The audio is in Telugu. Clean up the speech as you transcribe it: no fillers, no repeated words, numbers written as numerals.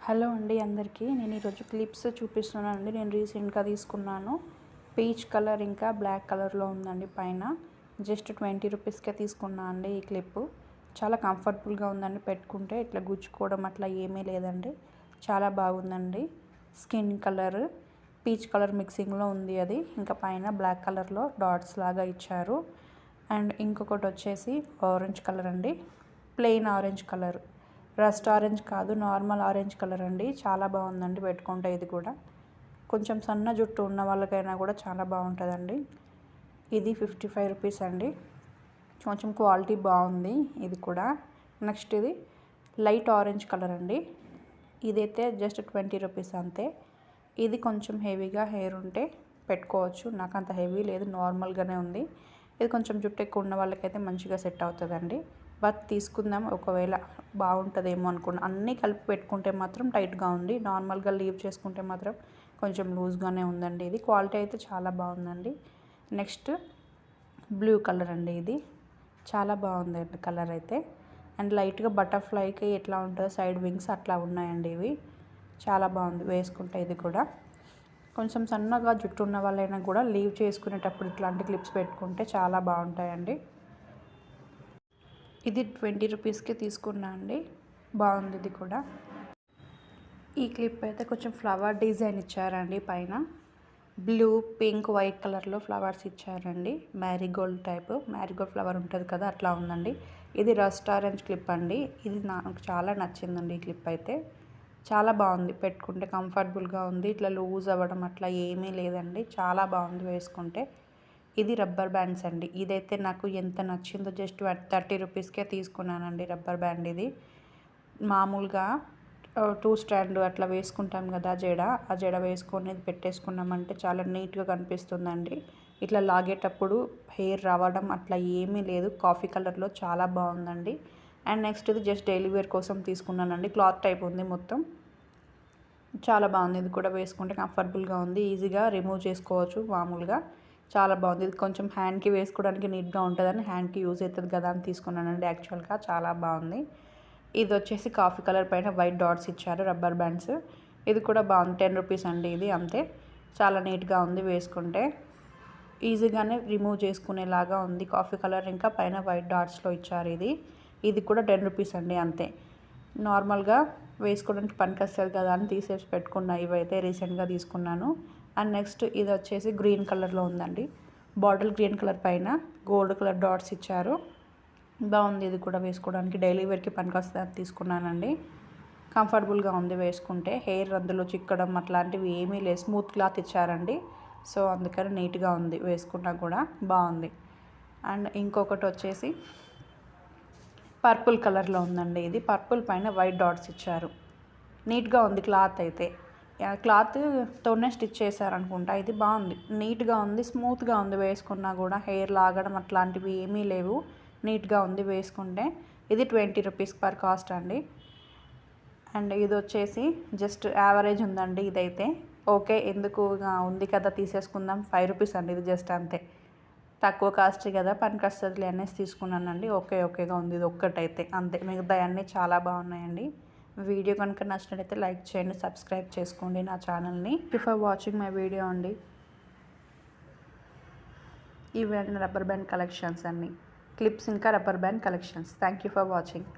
హలో అండి అందరికీ. నేను ఈరోజు క్లిప్స్ చూపిస్తున్నానండి. నేను రీసెంట్గా తీసుకున్నాను. పీచ్ కలర్ ఇంకా బ్లాక్ కలర్లో ఉందండి. పైన జస్ట్ 20 రూపీస్కే తీసుకున్నా అండి. ఈ క్లిప్ చాలా కంఫర్టబుల్గా ఉందండి. పెట్టుకుంటే ఇట్లా గుచ్చుకోవడం అట్లా ఏమీ లేదండి. చాలా బాగుందండి. స్కిన్ కలర్ పీచ్ కలర్ మిక్సింగ్లో ఉంది అది. ఇంకా పైన బ్లాక్ కలర్లో డాట్స్ లాగా ఇచ్చారు. అండ్ ఇంకొకటి వచ్చేసి ఆరెంజ్ కలర్ అండి. Plain orange colour, rust orange కాదు, నార్మల్ ఆరెంజ్ కలర్ అండి. చాలా బాగుందండి పెట్టుకుంటే. ఇది కూడా కొంచెం సన్న జుట్టు ఉన్న వాళ్ళకైనా కూడా చాలా బాగుంటుందండి. ఇది 55 రూపీస్ అండి. కొంచెం క్వాలిటీ బాగుంది ఇది కూడా. నెక్స్ట్ ఇది లైట్ ఆరెంజ్ కలర్ అండి. ఇదైతే జస్ట్ 20 రూపీస్ అంతే. ఇది కొంచెం హెవీగా హెయిర్ ఉంటే పెట్టుకోవచ్చు. నాకు అంత హెవీ లేదు, నార్మల్గానే ఉంది. ఇది కొంచెం జుట్టు ఎక్కువ ఉన్న వాళ్ళకైతే మంచిగా సెట్ అవుతుందండి. బట్ తీసుకుందాం, ఒకవేళ బాగుంటుందేమో అనుకున్నా. అన్నీ కలిపి పెట్టుకుంటే మాత్రం టైట్గా ఉంది. నార్మల్గా లీవ్ చేసుకుంటే మాత్రం కొంచెం లూజ్గానే ఉందండి. ఇది క్వాలిటీ అయితే చాలా బాగుందండి. నెక్స్ట్ బ్లూ కలర్ అండి. ఇది చాలా బాగుంది కలర్ అయితే. అండ్ లైట్గా బటర్ఫ్లైకి ఎట్లా ఉంటుందో సైడ్ వింగ్స్ అట్లా ఉన్నాయండి. ఇవి చాలా బాగుంది వేసుకుంటే. ఇది కూడా కొంచెం సన్నగా జుట్టు ఉన్న వాళ్ళైనా కూడా లీవ్ చేసుకునేటప్పుడు ఇట్లాంటి క్లిప్స్ పెట్టుకుంటే చాలా బాగుంటాయండి. ఇది 20 రూపీస్కే తీసుకున్నా అండి. బాగుంది ఇది కూడా. ఈ క్లిప్ అయితే కొంచెం ఫ్లవర్ డిజైన్ ఇచ్చారండి. పైన బ్లూ, పింక్, వైట్ కలర్లో ఫ్లవర్స్ ఇచ్చారండి. మ్యారీగోల్డ్ టైప్, మ్యారీగోల్డ్ ఫ్లవర్ ఉంటుంది కదా, అట్లా ఉందండి. ఇది రస్ట్ ఆరెంజ్ క్లిప్ అండి. ఇది నాకు చాలా నచ్చిందండి. ఈ క్లిప్ అయితే చాలా బాగుంది. పెట్టుకుంటే కంఫర్టబుల్గా ఉంది. ఇట్లా లూజ్ అవ్వడం అట్లా ఏమీ లేదండి. చాలా బాగుంది వేసుకుంటే. ఇది రబ్బర్ బ్యాండ్స్ అండి. ఇదైతే నాకు ఎంత నచ్చిందో. జస్ట్ 30 రూపీస్కే తీసుకున్నానండి రబ్బర్ బ్యాండ్. ఇది మామూలుగా 2 స్టాండ్ అట్లా వేసుకుంటాం కదా, ఆ జడ వేసుకొని పెట్టేసుకున్నామంటే చాలా నీట్గా కనిపిస్తుందండి. ఇట్లా లాగేటప్పుడు హెయిర్ రావడం అట్లా ఏమీ లేదు. కాఫీ కలర్లో చాలా బాగుందండి. అండ్ నెక్స్ట్ ఇది జస్ట్ డైలీ వేర్ కోసం తీసుకున్నానండి. క్లాత్ టైప్ ఉంది మొత్తం. చాలా బాగుంది. ఇది కూడా వేసుకుంటే కంఫర్టబుల్గా ఉంది. ఈజీగా రిమూవ్ చేసుకోవచ్చు మామూలుగా. చాలా బాగుంది. ఇది కొంచెం హ్యాండ్కి వేసుకోవడానికి నీట్గా ఉంటుందని, హ్యాండ్కి యూజ్ అవుతుంది కదా అని తీసుకున్నానండి. యాక్చువల్గా చాలా బాగుంది. ఇది వచ్చేసి కాఫీ కలర్ పైన వైట్ డాట్స్ ఇచ్చారు రబ్బర్ బ్యాండ్స్. ఇది కూడా బాగుంది. 10 రూపీస్ అండి. ఇది అంతే. చాలా నీట్గా ఉంది వేసుకుంటే. ఈజీగానే రిమూవ్ చేసుకునేలాగా ఉంది. కాఫీ కలర్ ఇంకా పైన వైట్ డాట్స్లో ఇచ్చారు. ఇది కూడా 10 రూపీస్ అండి అంతే. నార్మల్గా వేసుకోవడానికి పనికొస్తుంది కదా అని తీసేసి పెట్టుకున్నా. ఇవైతే రీసెంట్గా తీసుకున్నాను. అండ్ నెక్స్ట్ ఇది వచ్చేసి గ్రీన్ కలర్లో ఉందండి. బాటిల్ గ్రీన్ కలర్ పైన గోల్డ్ కలర్ డాట్స్ ఇచ్చారు. బాగుంది. ఇది కూడా వేసుకోవడానికి డైలీ వేర్కి పనికొస్తుంది అని తీసుకున్నానండి. కంఫర్టబుల్గా ఉంది వేసుకుంటే. హెయిర్ అందులో చిక్కడం అట్లాంటివి ఏమీ లేదు. స్మూత్ క్లాత్ ఇచ్చారండి. సో అందుకని నీట్గా ఉంది వేసుకున్నా కూడా బాగుంది. అండ్ ఇంకొకటి వచ్చేసి పర్పుల్ కలర్లో ఉందండి. ఇది పర్పుల్ పైన వైట్ డాట్స్ ఇచ్చారు. నీట్గా ఉంది క్లాత్ అయితే. క్లాత్తోనే స్టిచ్ చేశారనుకుంటా. ఇది బాగుంది, నీట్గా ఉంది, స్మూత్గా ఉంది. వేసుకున్నా కూడా హెయిర్ లాగడం అట్లాంటివి ఏమీ లేవు. నీట్గా ఉంది వేసుకుంటే. ఇది 20 రూపీస్ పర్ కాస్ట్ అండి. అండ్ ఇది వచ్చేసి జస్ట్ యావరేజ్ ఉందండి. ఇదైతే ఓకే, ఎందుకు ఉంది కదా తీసేసుకుందాం. 5 రూపీస్ అండి. ఇది జస్ట్ అంతే. తక్కువ కాస్ట్ కదా, పనికొస్తుందిలే అనేసి తీసుకున్నానండి. ఓకేగా ఉంది ఇది ఒక్కటైతే అంతే. మిగతా అన్నీ చాలా బాగున్నాయండి. వీడియో కనుక నచ్చినట్లయితే లైక్ చేయండి, సబ్స్క్రైబ్ చేసుకోండి నా ఛానల్ని. ఫర్ వాచింగ్ మై వీడియో అండి. ఇవన్నీ రబ్బర్ బ్యాండ్ కలెక్షన్స్ అన్నీ, క్లిప్స్ ఇంకా rubber band collections. Thank you for watching.